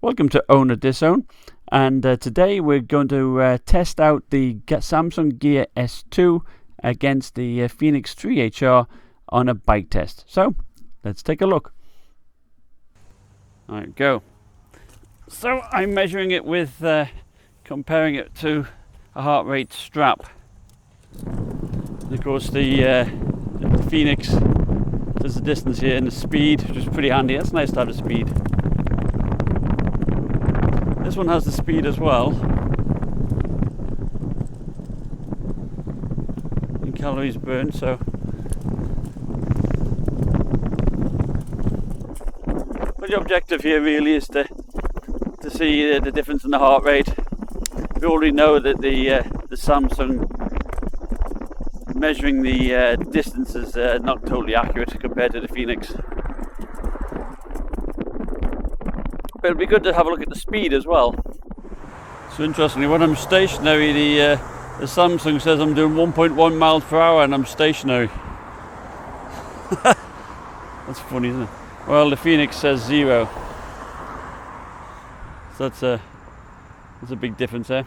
Welcome to Own or Disown, and today we're going to test out the Samsung Gear S2 against the Fenix 3HR on a bike test. So let's take a look. Alright, go. So I'm measuring it with comparing it to a heart rate strap. And of course the Fenix does the distance here and the speed, which is pretty handy. That's nice to have the speed. This one has the speed as well. And calories burned, so. But the objective here really is to see the difference in the heart rate. We already know that the Samsung measuring the distance is not totally accurate compared to the Fenix. But it'll be good to have a look at the speed as well. So interestingly, when I'm stationary, the Samsung says I'm doing 1.1 miles per hour and I'm stationary. That's funny, isn't it? Well, the Fenix says 0. So that's a big difference there.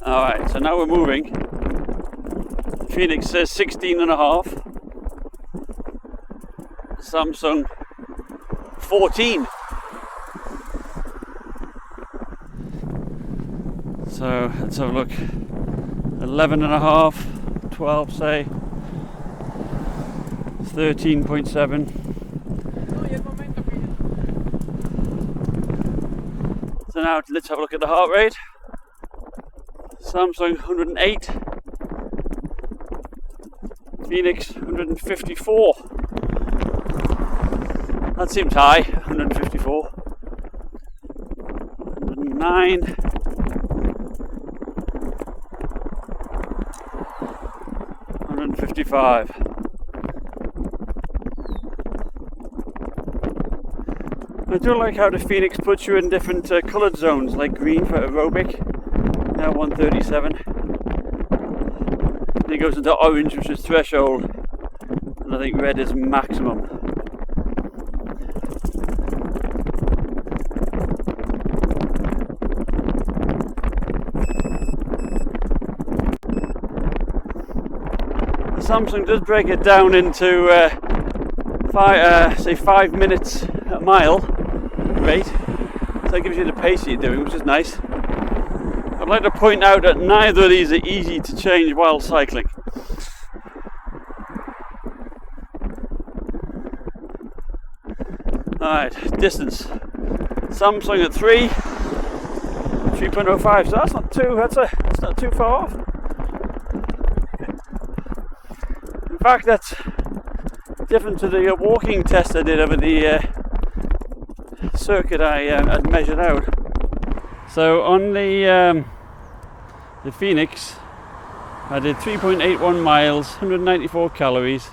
Alright, so now we're moving. The Fenix says 16.5. Samsung 14. So let's have a look. 11.5, 12 say, 13.7. So now let's have a look at the heart rate. Samsung 108, Fenix 154. That seems high, 154. 109. 155. I do like how the Fenix puts you in different coloured zones, like green for aerobic, now 137. Then it goes into orange, which is threshold, and I think red is maximum. Samsung does break it down into 5 minutes a mile rate, so that gives you the pace you're doing, which is nice. I'd like to point out that neither of these are easy to change while cycling. Alright, distance. Samsung at 3.05, so that's not too far off. In fact, that's different to the walking test I did over the circuit I had measured out. So on the Fenix, I did 3.81 miles, 194 calories.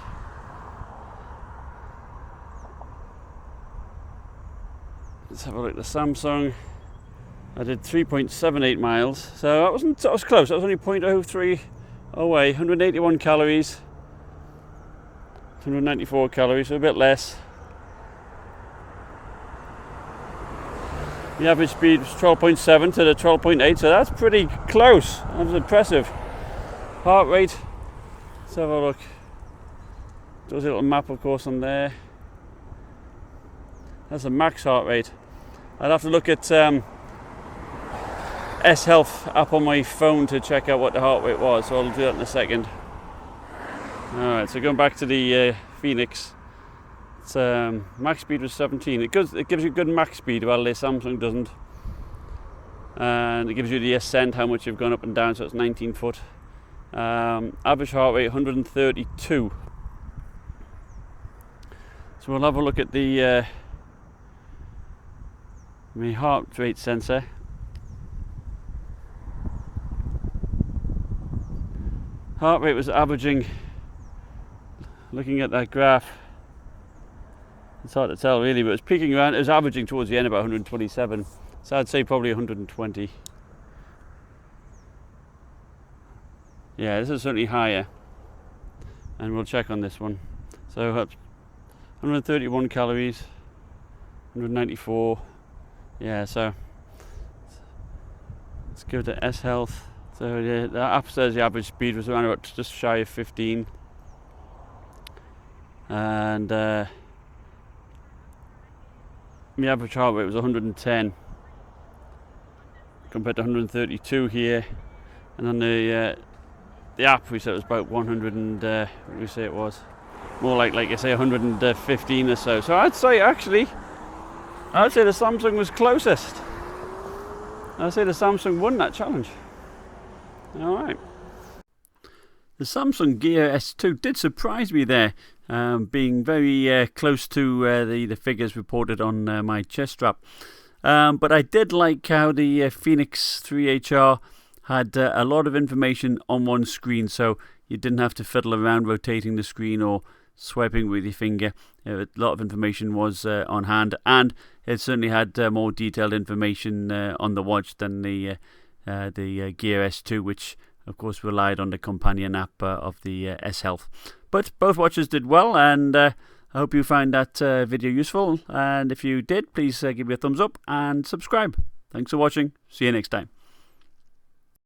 Let's have a look at the Samsung. I did 3.78 miles, so that was close. That was only 0.03 away. 181 calories. 194 calories, so a bit less. The average speed was 12.7 to the 12.8, so that's pretty close. That was impressive. Heart rate, let's have a look. There's a little map, of course, on there. That's a max heart rate. I'd have to look at S Health app on my phone to check out what the heart rate was, so I'll do that in a second. Alright, so going back to the Fenix, it's, max speed was 17. It gives you good max speed, while the Samsung doesn't. And it gives you the ascent, how much you've gone up and down, so it's 19 foot. Average heart rate 132. So we'll have a look at the my heart rate sensor. Heart rate was averaging, looking at that graph, it's hard to tell really, but it was peaking around, it was averaging towards the end about 127, so I'd say probably 120. Yeah, this is certainly higher, and we'll check on this one. So 131 calories, 194. Yeah, so let's go to S Health. So the app says the average speed was around about just shy of 15, and the average heart rate was 110 compared to 132 here, and on the app we said it was about 100 and what did we say it was? More like I say 115 or so. So I'd say the Samsung was closest. I'd say the Samsung won that challenge. Alright. The Samsung Gear S2 did surprise me there, being very close to the figures reported on my chest strap. But I did like how the Fenix 3HR had a lot of information on one screen, so you didn't have to fiddle around rotating the screen or swiping with your finger. A lot of information was on hand, and it certainly had more detailed information on the watch than the Gear S2, which of course relied on the companion app of the S Health. But both watches did well, and I hope you found that video useful, and if you did, please give me a thumbs up and subscribe. Thanks for watching. See you next time.